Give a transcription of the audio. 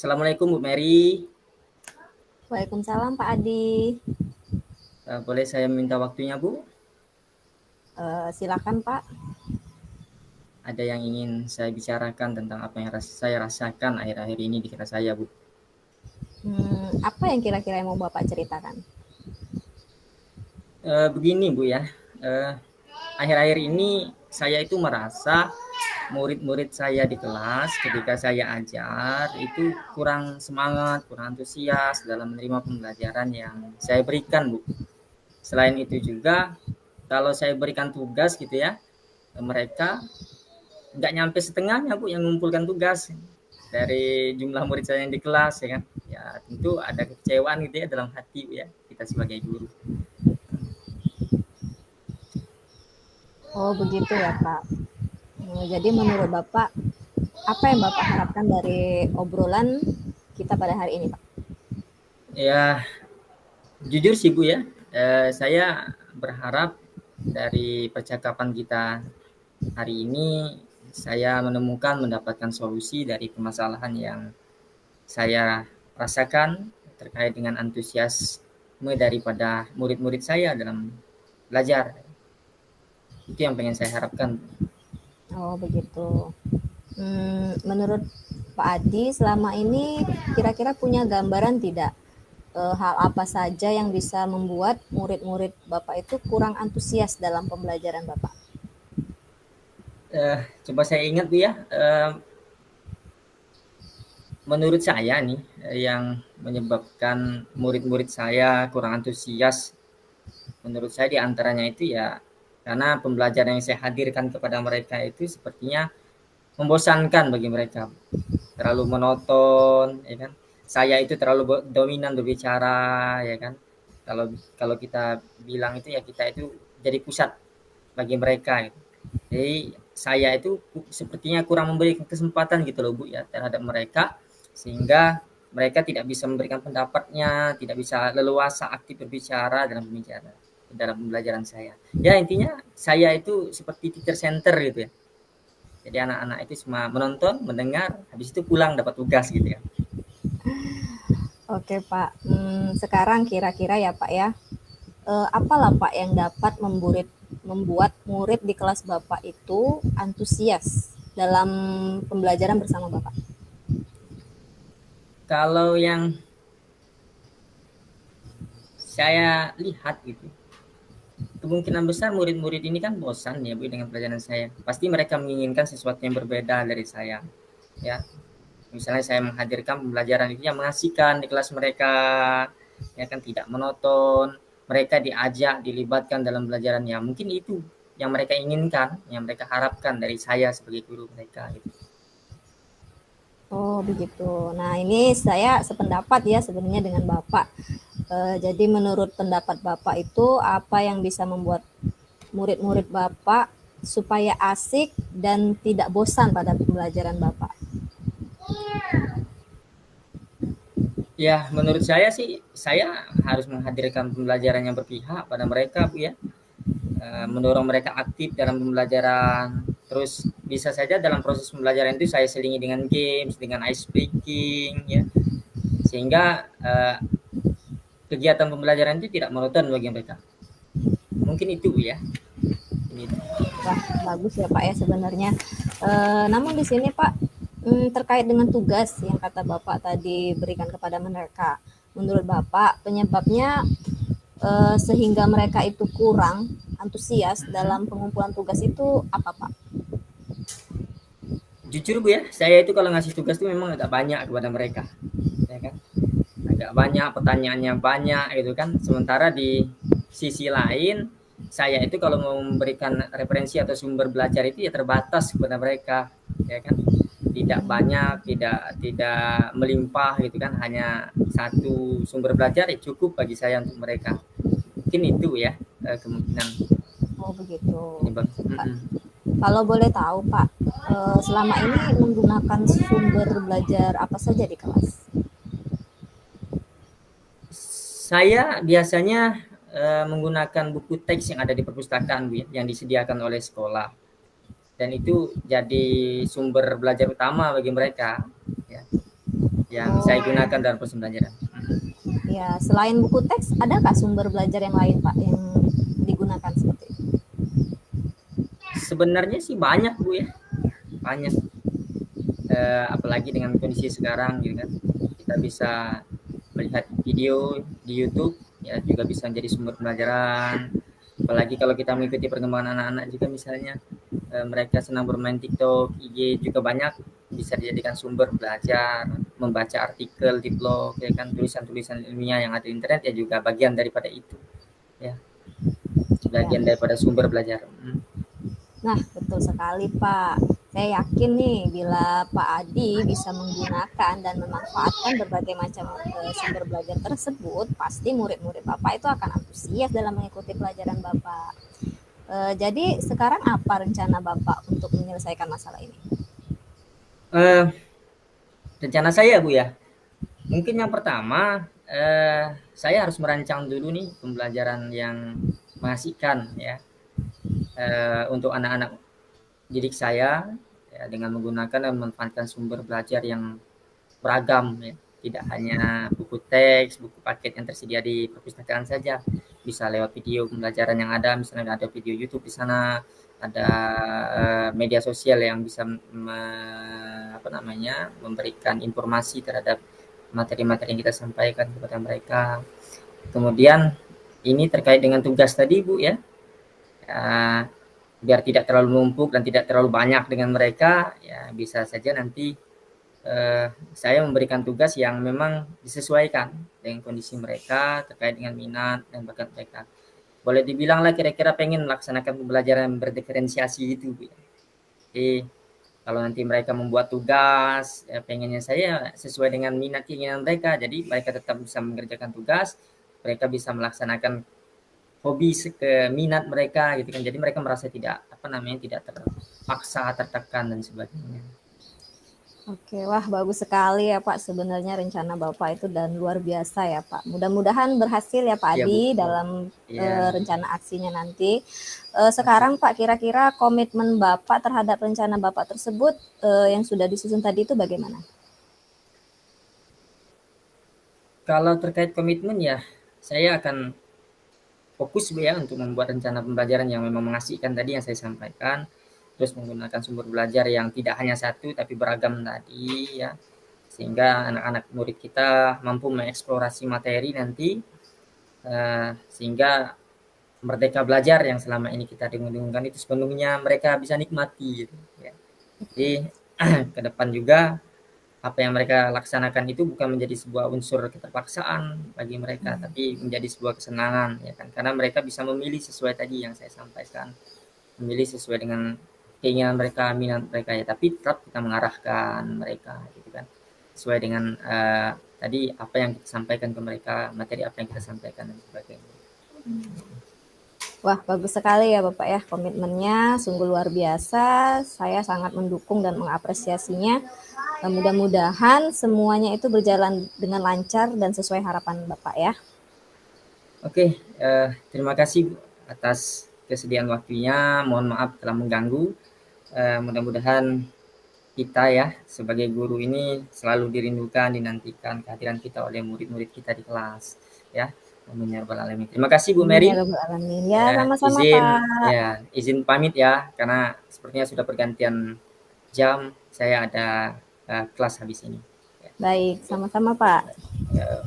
Assalamualaikum Bu Mary. Waalaikumsalam Pak Adi. Boleh saya minta waktunya Bu? Silakan Pak. Ada yang ingin saya bicarakan tentang apa yang saya rasakan akhir-akhir ini di kelas saya Bu. Apa yang kira-kira yang mau Bapak ceritakan? Begini Bu ya, akhir-akhir ini saya itu merasa murid-murid saya di kelas ketika saya ajar itu kurang semangat, kurang antusias dalam menerima pembelajaran yang saya berikan Bu. Selain itu juga kalau saya berikan tugas gitu ya, mereka nggak nyampe setengahnya Bu yang mengumpulkan tugas dari jumlah murid saya yang di kelas ya kan. Ya tentu ada kekecewaan gitu ya dalam hati ya kita sebagai guru. Oh begitu ya Pak. Jadi menurut Bapak, apa yang Bapak harapkan dari obrolan kita pada hari ini Pak? Ya jujur sih Bu ya, saya berharap dari percakapan kita hari ini saya mendapatkan solusi dari permasalahan yang saya rasakan terkait dengan antusiasme daripada murid-murid saya dalam belajar. Itu yang pengen saya harapkan. Oh begitu. Menurut Pak Adi, selama ini kira-kira punya gambaran tidak hal apa saja yang bisa membuat murid-murid Bapak itu kurang antusias dalam pembelajaran Bapak? Coba saya ingat Bu ya, menurut saya nih yang menyebabkan murid-murid saya kurang antusias, menurut saya diantaranya itu ya karena pembelajaran yang saya hadirkan kepada mereka itu sepertinya membosankan bagi mereka, terlalu monoton, ya kan? Saya itu terlalu dominan berbicara, ya kan? Kalau kalau kita bilang itu ya kita itu jadi pusat bagi mereka. Gitu. Jadi saya itu sepertinya kurang memberikan kesempatan gitu loh Bu ya terhadap mereka sehingga mereka tidak bisa memberikan pendapatnya, tidak bisa leluasa aktif berbicara dalam pembelajaran saya. Ya intinya saya itu seperti teacher center gitu ya. Jadi anak-anak itu cuma menonton, mendengar, habis itu pulang dapat tugas gitu ya. Oke Pak, sekarang kira-kira ya Pak ya, apalah Pak yang dapat membuat murid di kelas Bapak itu antusias dalam pembelajaran bersama Bapak? Kalau yang saya lihat gitu, kemungkinan besar murid-murid ini kan bosan ya Bu dengan pelajaran saya. Pasti mereka menginginkan sesuatu yang berbeda dari saya. Ya, misalnya saya menghadirkan pembelajaran itu yang mengasihkan di kelas mereka, ya kan tidak monoton. Mereka diajak, dilibatkan dalam pelajaran yang mungkin itu yang mereka inginkan, yang mereka harapkan dari saya sebagai guru mereka. Gitu. Oh begitu. Nah ini saya sependapat ya sebenarnya dengan Bapak. Jadi menurut pendapat Bapak itu apa yang bisa membuat murid-murid Bapak supaya asik dan tidak bosan pada pembelajaran Bapak? Ya, menurut saya sih, saya harus menghadirkan pembelajaran yang berpihak pada mereka, Bu ya. Mendorong mereka aktif dalam pembelajaran. Terus bisa saja dalam proses pembelajaran itu saya selingi dengan games, dengan ice breaking, ya. Sehingga kegiatan pembelajaran itu tidak monoton bagi mereka. Mungkin itu, Bu ya. Ini. Wah bagus ya Pak ya sebenarnya. Namun di sini Pak terkait dengan tugas yang kata Bapak tadi berikan kepada mereka. Menurut Bapak penyebabnya sehingga mereka itu kurang antusias dalam pengumpulan tugas itu apa Pak? Jujur Bu ya, saya itu kalau ngasih tugas itu memang agak banyak kepada mereka. Ya kan? Agak banyak, pertanyaannya banyak gitu kan. Sementara di sisi lain, saya itu kalau mau memberikan referensi atau sumber belajar itu ya terbatas kepada mereka, ya kan. Tidak banyak, tidak melimpah gitu kan, hanya satu sumber belajar ya cukup bagi saya untuk mereka. Mungkin itu ya kemungkinan Oh begitu. penyebab. Kalau boleh tahu Pak, selama ini menggunakan sumber belajar apa saja di kelas? Saya biasanya menggunakan buku teks yang ada di perpustakaan Bu, ya, yang disediakan oleh sekolah. Dan itu jadi sumber belajar utama bagi mereka. Ya. yang Oh, saya gunakan dalam proses pembelajaran. ya. Selain buku teks, ada nggak sumber belajar yang lain, Pak, yang digunakan seperti itu? Sebenarnya sih banyak Bu ya, banyak. Apalagi dengan kondisi sekarang gitu kan, kita bisa melihat video di YouTube ya, juga bisa menjadi sumber pembelajaran. Apalagi kalau kita mengikuti perkembangan anak-anak juga, misalnya mereka senang bermain TikTok, IG, juga banyak bisa dijadikan sumber belajar. Membaca artikel di blog ya kan, tulisan-tulisan ilmiah yang ada di internet ya juga bagian daripada itu ya, Ya. bagian daripada sumber belajar. Nah, betul sekali, Pak. Saya yakin nih bila Pak Adi bisa menggunakan dan memanfaatkan berbagai macam sumber belajar tersebut, pasti murid-murid Bapak itu akan antusias dalam mengikuti pelajaran Bapak. Jadi sekarang apa rencana Bapak untuk menyelesaikan masalah ini? Eh, Rencana saya Bu ya, mungkin yang pertama saya harus merancang dulu nih pembelajaran yang mengasihkan ya, untuk anak-anak didik saya ya, dengan menggunakan dan memanfaatkan sumber belajar yang beragam ya. Tidak hanya buku teks, buku paket yang tersedia di perpustakaan saja. Bisa lewat video pembelajaran yang ada, misalnya ada video YouTube di sana, ada media sosial yang bisa memberikan informasi terhadap materi-materi yang kita sampaikan kepada mereka. Kemudian ini terkait dengan tugas tadi Bu ya. Biar tidak terlalu numpuk dan tidak terlalu banyak dengan mereka, ya bisa saja nanti saya memberikan tugas yang memang disesuaikan dengan kondisi mereka terkait dengan minat dan bakat mereka. Boleh dibilang lah kira-kira pengen melaksanakan pembelajaran yang berdiferensiasi itu. Jadi kalau nanti mereka membuat tugas, ya pengennya saya sesuai dengan minat keinginan mereka. Jadi mereka tetap bisa mengerjakan tugas, mereka bisa melaksanakan hobi ke minat mereka gitu kan. Jadi mereka merasa tidak tidak terpaksa, tertekan dan sebagainya. Oke, wah bagus sekali ya Pak. Sebenarnya rencana Bapak itu dan luar biasa ya Pak. Mudah-mudahan berhasil ya Pak Iya Bu. Adi dalam Iya. rencana aksinya nanti. Sekarang Pak, kira-kira komitmen Bapak terhadap rencana Bapak tersebut yang sudah disusun tadi itu bagaimana? Kalau terkait komitmen ya, saya akan fokus ya untuk membuat rencana pembelajaran yang memang mengasihkan tadi yang saya sampaikan. Terus menggunakan sumber belajar yang tidak hanya satu tapi beragam tadi ya, sehingga anak-anak murid kita mampu mengeksplorasi materi nanti, sehingga merdeka belajar yang selama ini kita dengung-dengungkan itu sepenuhnya mereka bisa nikmati gitu ya. Jadi ke depan juga apa yang mereka laksanakan itu bukan menjadi sebuah unsur keterpaksaan bagi mereka, tapi menjadi sebuah kesenangan ya kan, karena mereka bisa memilih sesuai tadi yang saya sampaikan, memilih sesuai dengan keinginan mereka, minat mereka ya, tapi tetap kita mengarahkan mereka gitu kan, sesuai dengan tadi apa yang kita sampaikan ke mereka, materi apa yang kita sampaikan dan sebagainya. Wah, bagus sekali ya Bapak ya, komitmennya sungguh luar biasa. Saya sangat mendukung dan mengapresiasinya. Mudah-mudahan semuanya itu berjalan dengan lancar dan sesuai harapan Bapak ya. Oke, terima kasih Bu atas kesediaan waktunya. Mohon maaf telah mengganggu. Mudah-mudahan kita ya sebagai guru ini selalu dirindukan, dinantikan kehadiran kita oleh murid-murid kita di kelas ya. Amin ya rabbal alamin. Terima kasih Bu Amin ya Mary. rabbal alamin. Ya, sama-sama Izin Pak. ya, izin pamit ya karena sepertinya sudah pergantian jam. Saya ada kelas habis ini. Baik, sama-sama Pak. Ya.